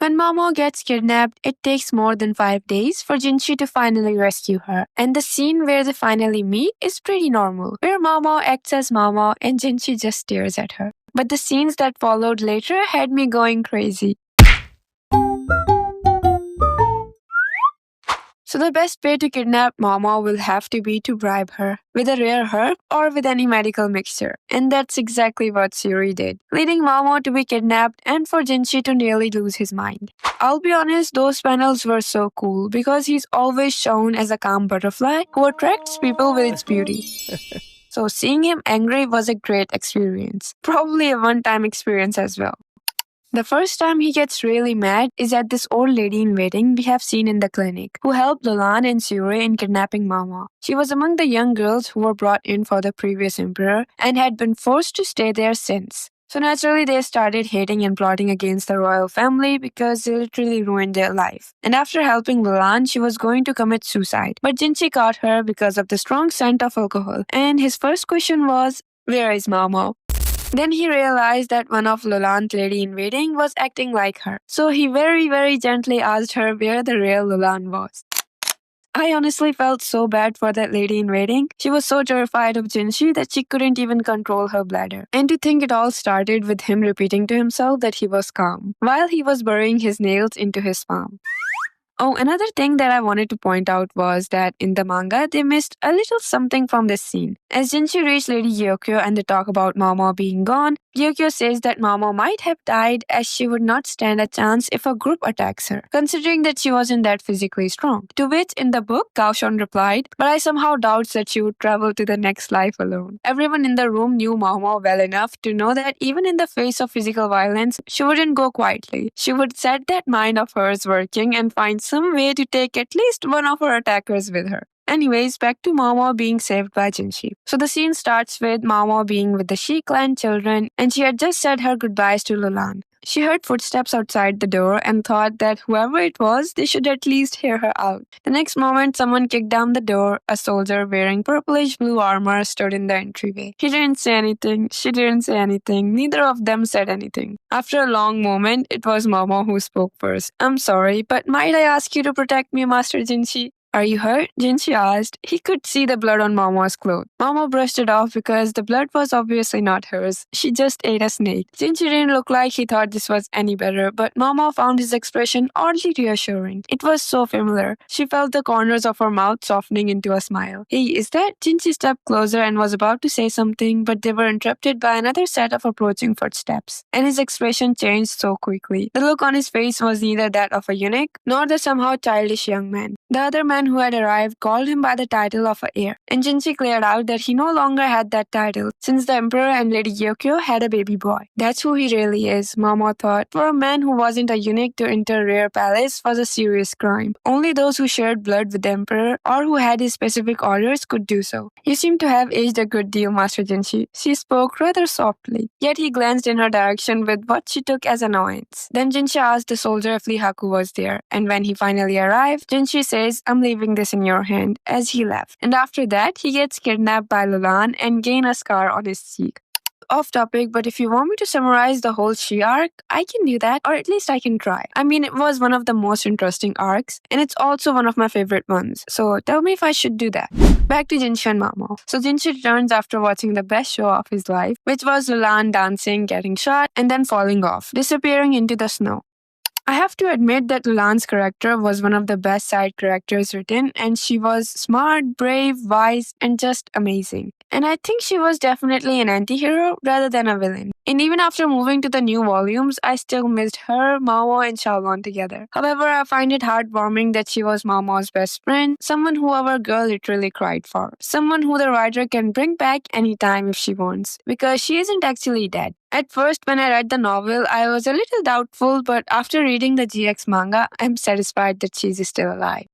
When Maomao gets kidnapped, it takes more than 5 days for Jinshi to finally rescue her. And the scene where they finally meet is pretty normal, where Maomao acts as Maomao and Jinshi just stares at her. But the scenes that followed later had me going crazy. So the best way to kidnap Maomao will have to be to bribe her with a rare herb or with any medical mixture. And that's exactly what Suri did, leading Maomao to be kidnapped and for Jinshi to nearly lose his mind. I'll be honest, those panels were so cool because he's always shown as a calm butterfly who attracts people with its beauty. So seeing him angry was a great experience. Probably a one-time experience as well. The first time he gets really mad is at this old lady in waiting we have seen in the clinic, who helped Lolan and Suri in kidnapping Maomao. She was among the young girls who were brought in for the previous emperor and had been forced to stay there since. So naturally they started hating and plotting against the royal family because they literally ruined their life. And after helping Lolan, she was going to commit suicide. But Jinshi caught her because of the strong scent of alcohol. And his first question was, "Where is Maomao?" Then he realized that one of Lolan's lady-in-waiting was acting like her. So he very gently asked her where the real Lolan was. I honestly felt so bad for that lady-in-waiting. She was so terrified of Jinshi that she couldn't even control her bladder. And to think it all started with him repeating to himself that he was calm, while he was burying his nails into his palm. Oh, another thing that I wanted to point out was that in the manga, they missed a little something from this scene. As Jinshi reached Lady Gyokyo and they talk about Maomao being gone, Gyokyo says that Maomao might have died as she would not stand a chance if a group attacks her, considering that she wasn't that physically strong. To which, in the book, Gaoshun replied, "But I somehow doubt that she would travel to the next life alone." Everyone in the room knew Maomao well enough to know that even in the face of physical violence, she wouldn't go quietly. She would set that mind of hers working and find some way to take at least one of her attackers with her. Anyways, back to Maomao being saved by Jinshi. So the scene starts with Maomao being with the Shi clan children, and she had just said her goodbyes to Lolan. She heard footsteps outside the door and thought that whoever it was, they should at least hear her out. The next moment, someone kicked down the door. A soldier wearing purplish blue armor stood in the entryway. He didn't say anything. She didn't say anything. Neither of them said anything. After a long moment, it was Maomao who spoke first. "I'm sorry, but might I ask you to protect me, Master Jinshi?" "Are you hurt?" Jinshi asked. He could see the blood on Maomao's clothes. Maomao brushed it off because the blood was obviously not hers. She just ate a snake. Jinshi didn't look like he thought this was any better, but Maomao found his expression oddly reassuring. It was so familiar. She felt the corners of her mouth softening into a smile. "Hey, is that?" Jinshi stepped closer and was about to say something, but they were interrupted by another set of approaching footsteps. And his expression changed so quickly. The look on his face was neither that of a eunuch, nor the somehow childish young man. The other man who had arrived called him by the title of a heir, and Jinshi cleared out that he no longer had that title, since the emperor and Lady Gyokyo had a baby boy. That's who he really is, Maomao thought. For a man who wasn't a eunuch to enter Rare Palace was a serious crime. Only those who shared blood with the emperor or who had his specific orders could do so. "You seem to have aged a good deal, Master Jinshi." She spoke rather softly, yet he glanced in her direction with what she took as annoyance. Then Jinshi asked the soldier if Lihaku was there, and when he finally arrived, Jinshi says, "I'm leaving this in your hand," as he left. And after that, he gets kidnapped by Lolan and gain a scar on his cheek. Off topic, but if you want me to summarize the whole Shi arc, I can do that, or at least I can try. I mean, it was one of the most interesting arcs, and it's also one of my favorite ones, so tell me if I should do that. Back to Jinshi and Maomao. So Jinshi returns after watching the best show of his life, which was Lolan dancing, getting shot, and then falling off, disappearing into the snow. I have to admit that Lulan's character was one of the best side characters written, and she was smart, brave, wise, and just amazing. And I think she was definitely an anti-hero rather than a villain. And even after moving to the new volumes, I still missed her, Maomao, and Xiaolong together. However, I find it heartwarming that she was Maomao's best friend, someone who our girl literally cried for, someone who the writer can bring back anytime if she wants, because she isn't actually dead. At first, when I read the novel, I was a little doubtful, but after reading the GX manga, I'm satisfied that she's still alive.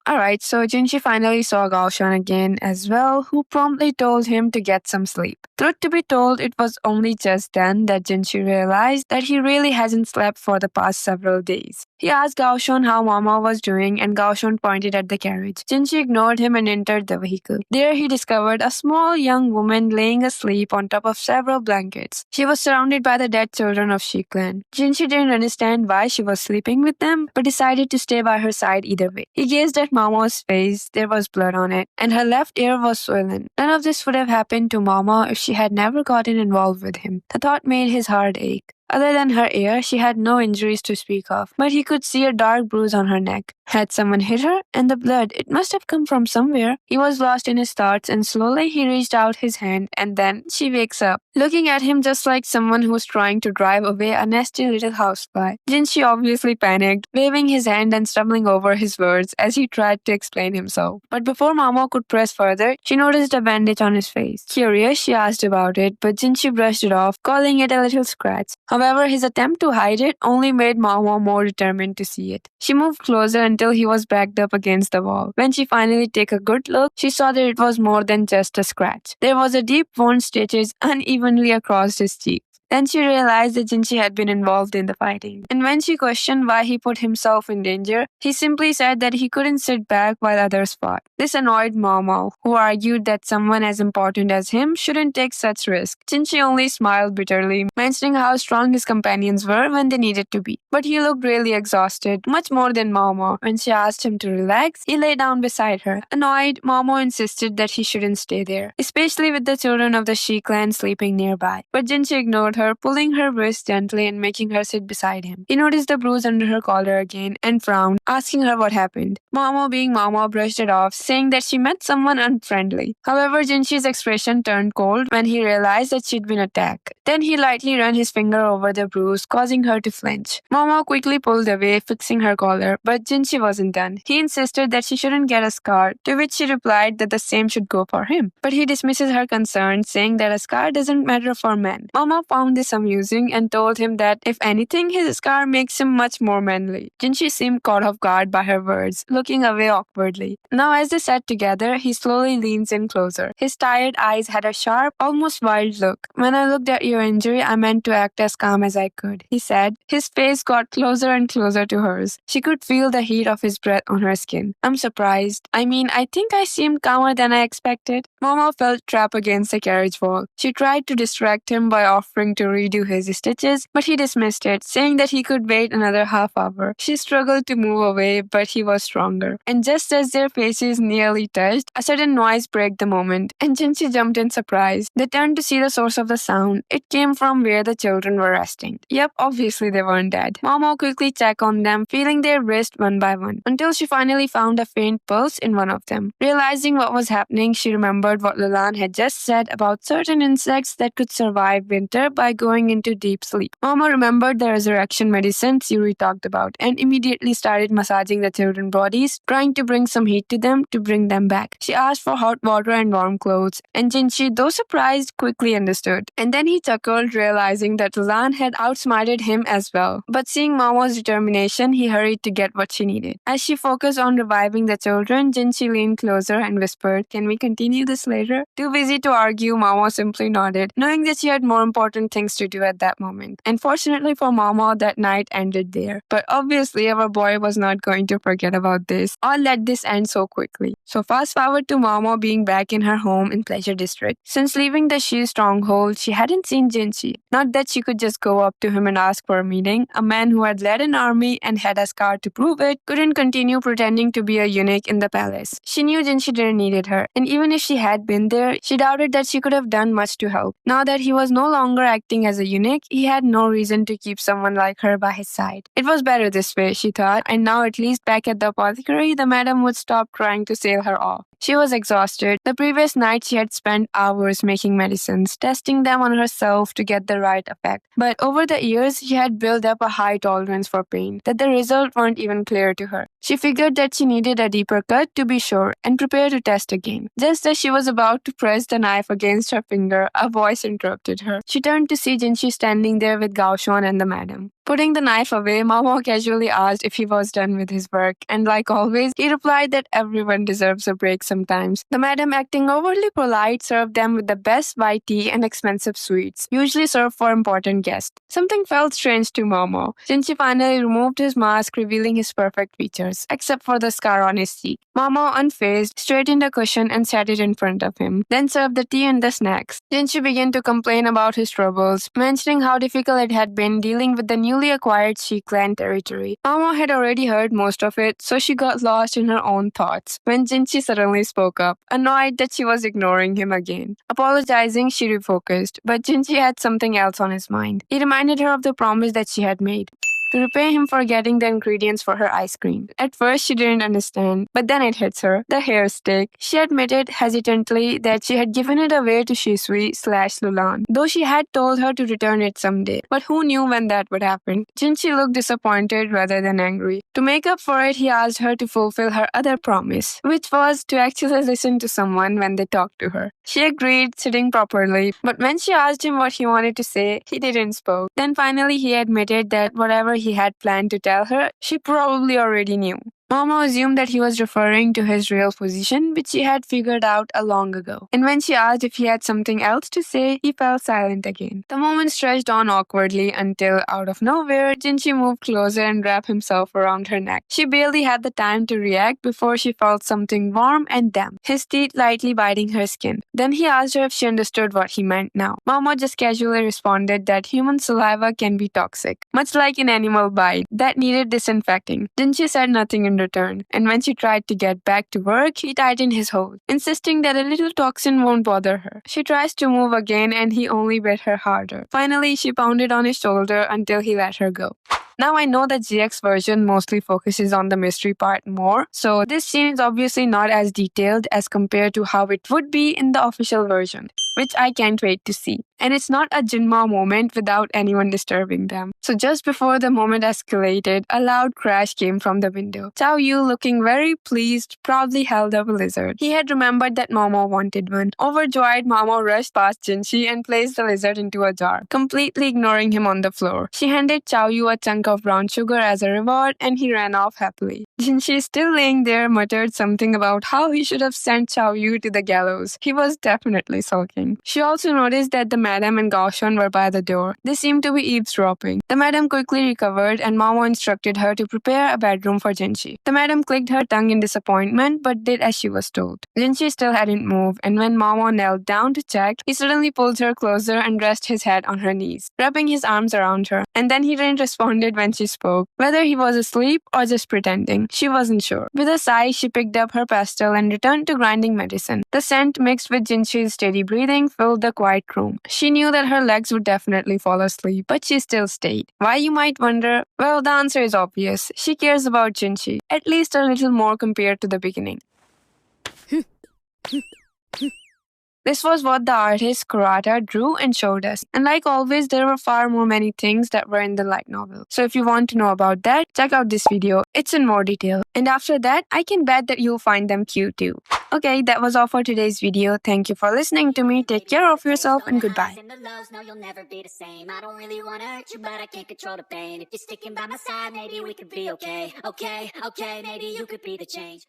Alright, so Jinshi finally saw Gaoshun again as well, who promptly told him to get some sleep. Truth to be told, it was only just then that Jinshi realized that he really hasn't slept for the past several days. He asked Gaoshun how Maomao was doing, and Gaoshun pointed at the carriage. Jinshi ignored him and entered the vehicle. There he discovered a small young woman laying asleep on top of several blankets. She was surrounded by the dead children of Shi clan. Jinshi didn't understand why she was sleeping with them, but decided to stay by her side either way. He gazed at Maomao's face. There was blood on it, and her left ear was swollen. None of this would have happened to Maomao if she had never gotten involved with him. The thought made his heart ache. Other than her ear, she had no injuries to speak of, but he could see a dark bruise on her neck. Had someone hit her? And the blood, it must have come from somewhere. He was lost in his thoughts, and slowly he reached out his hand, and then she wakes up, looking at him just like someone who's trying to drive away a nasty little housefly. Jinshi obviously panicked, waving his hand and stumbling over his words as he tried to explain himself. But before Maomao could press further, she noticed a bandage on his face. Curious, she asked about it, but Jinshi brushed it off, calling it a little scratch. However, his attempt to hide it only made Maomao more determined to see it. She moved closer until he was backed up against the wall. When she finally took a good look, she saw that it was more than just a scratch. There was a deep wound stitches unevenly across his cheek. Then she realized that Jinshi had been involved in the fighting. And when she questioned why he put himself in danger, he simply said that he couldn't sit back while others fought. This annoyed Maomao, who argued that someone as important as him shouldn't take such risk. Jinshi only smiled bitterly, mentioning how strong his companions were when they needed to be. But he looked really exhausted, much more than Maomao. When she asked him to relax, he lay down beside her. Annoyed, Maomao insisted that he shouldn't stay there, especially with the children of the Shi clan sleeping nearby. But Jinshi ignored her, pulling her wrist gently and making her sit beside him. He noticed the bruise under her collar again and frowned, asking her what happened. Maomao, being Maomao, brushed it off, saying that she met someone unfriendly. However, Jinshi's expression turned cold when he realized that she'd been attacked. Then he lightly ran his finger over the bruise, causing her to flinch. Maomao quickly pulled away, fixing her collar, but Jinshi wasn't done. He insisted that she shouldn't get a scar, to which she replied that the same should go for him. But he dismisses her concern, saying that a scar doesn't matter for men. Maomao found this amusing and told him that, if anything, his scar makes him much more manly. Jinshi seemed caught off guard by her words, looking away awkwardly. Now as they sat together, he slowly leans in closer. His tired eyes had a sharp, almost wild look. When I looked at your injury, I meant to act as calm as I could, he said. His face got closer and closer to hers. She could feel the heat of his breath on her skin. I'm surprised. I think I seemed calmer than I expected. Maomao felt trapped against the carriage wall. She tried to distract him by offering to redo his stitches, but he dismissed it, saying that he could wait another half hour. She struggled to move away, but he was stronger. And just as their faces nearly touched, a sudden noise broke the moment, and Jinshi jumped in surprise. They turned to see the source of the sound. It came from where the children were resting. Yep, obviously they weren't dead. Maomao quickly checked on them, feeling their wrists one by one, until she finally found a faint pulse in one of them. Realizing what was happening, she remembered what Lalan had just said about certain insects that could survive winter by going into deep sleep. Maomao remembered the resurrection medicine Yuri talked about and immediately started massaging the children's bodies, trying to bring some heat to them to bring them back. She asked for hot water and warm clothes, and Jinshi, though surprised, quickly understood. And then he chuckled, realizing that Lalan had outsmarted him as well. But seeing Maomao's determination, he hurried to get what she needed. As she focused on reviving the children, Jinshi leaned closer and whispered, "Can we continue this later?" Too busy to argue, Maomao simply nodded, knowing that she had more important things to do at that moment. And fortunately for Maomao, that night ended there. But obviously, our boy was not going to forget about this or let this end so quickly. So fast forward to Maomao being back in her home in Pleasure District. Since leaving the Shi stronghold, she hadn't seen Jinshi. Not that she could just go up to him and ask for a meeting. A man who had led an army and had a scar to prove it couldn't continue pretending to be a eunuch in the palace. She knew Jinshi didn't need her, and even if she had been there, she doubted that she could have done much to help. Now that he was no longer acting as a eunuch, he had no reason to keep someone like her by his side. It was better this way, she thought, and now at least back at the apothecary, the madam would stop trying to sail her off. She was exhausted. The previous night she had spent hours making medicines, testing them on herself to get the right effect. But over the years, she had built up a high tolerance for pain that the results weren't even clear to her. She figured that she needed a deeper cut to be sure and prepared to test again. Just as she was about to press the knife against her finger, a voice interrupted her. She turned to see Jinshi standing there with Gaoshun and the madam. Putting the knife away, Maomao casually asked if he was done with his work, and like always, he replied that everyone deserves a break sometimes. The madam, acting overly polite, served them with the best white tea and expensive sweets, usually served for important guests. Something felt strange to Maomao. Jinshi finally removed his mask, revealing his perfect features, except for the scar on his cheek. Maomao, unfazed, straightened a cushion and sat it in front of him, then served the tea and the snacks. Jinshi began to complain about his troubles, mentioning how difficult it had been dealing with the newly acquired Shi clan territory. Maomao had already heard most of it, so she got lost in her own thoughts when Jinshi suddenly spoke up, annoyed that she was ignoring him again. Apologizing, she refocused, but Jinshi had something else on his mind. He reminded her of the promise that she had made to repay him for getting the ingredients for her ice cream. At first, she didn't understand, but then it hits her. The hair stick. She admitted hesitantly that she had given it away to Shisui/Lulan, though she had told her to return it someday. But who knew when that would happen? Jinshi looked disappointed rather than angry. To make up for it, he asked her to fulfill her other promise, which was to actually listen to someone when they talked to her. She agreed, sitting properly, but when she asked him what he wanted to say, he didn't spoke. Then finally he admitted that whatever he had planned to tell her, she probably already knew. Maomao assumed that he was referring to his real position, which she had figured out a long ago. And when she asked if he had something else to say, he fell silent again. The moment stretched on awkwardly until, out of nowhere, Jinshi moved closer and wrapped himself around her neck. She barely had the time to react before she felt something warm and damp, his teeth lightly biting her skin. Then he asked her if she understood what he meant now. Maomao just casually responded that human saliva can be toxic, much like an animal bite, that needed disinfecting. Jinshi said nothing in return, and when she tried to get back to work, he tightened his hold, insisting that a little toxin won't bother her. She tries to move again, and he only bit her harder. Finally, she pounded on his shoulder until he let her go. Now I know that GX version mostly focuses on the mystery part more, so this scene is obviously not as detailed as compared to how it would be in the official version, which I can't wait to see. And it's not a Jinma moment without anyone disturbing them. So just before the moment escalated, a loud crash came from the window. Cao Yu, looking very pleased, proudly held up a lizard. He had remembered that Maomao wanted one. Overjoyed, Maomao rushed past Jinshi and placed the lizard into a jar, completely ignoring him on the floor. She handed Cao Yu a chunk of brown sugar as a reward, and he ran off happily. Jinshi, still laying there, muttered something about how he should have sent Cao Yu to the gallows. He was definitely sulking. She also noticed that the madam and Gaoshun were by the door. They seemed to be eavesdropping. The madam quickly recovered, and Maomao instructed her to prepare a bedroom for Jinshi. The madam clicked her tongue in disappointment, but did as she was told. Jinshi still hadn't moved, and when Maomao knelt down to check, he suddenly pulled her closer and rested his head on her knees, wrapping his arms around her. And then he didn't respond when she spoke. Whether he was asleep or just pretending, she wasn't sure. With a sigh, she picked up her pestle and returned to grinding medicine. The scent, mixed with Jinshi's steady breathing, filled the quiet room. She knew that her legs would definitely fall asleep, but she still stayed. Why, you might wonder? Well, the answer is obvious. She cares about Jinshi, at least a little more compared to the beginning. This was what the artist Kurata drew and showed us. And like always, there were far more many things that were in the light novel. So if you want to know about that, check out this video. It's in more detail. And after that, I can bet that you'll find them cute too. Okay, that was all for today's video. Thank you for listening to me. Take care of yourself and goodbye. No, you'll never be the same. I don't really wanna hurt you, but I can't control the pain. If you're sticking by my side, maybe we could be okay. Okay, maybe you could be the change.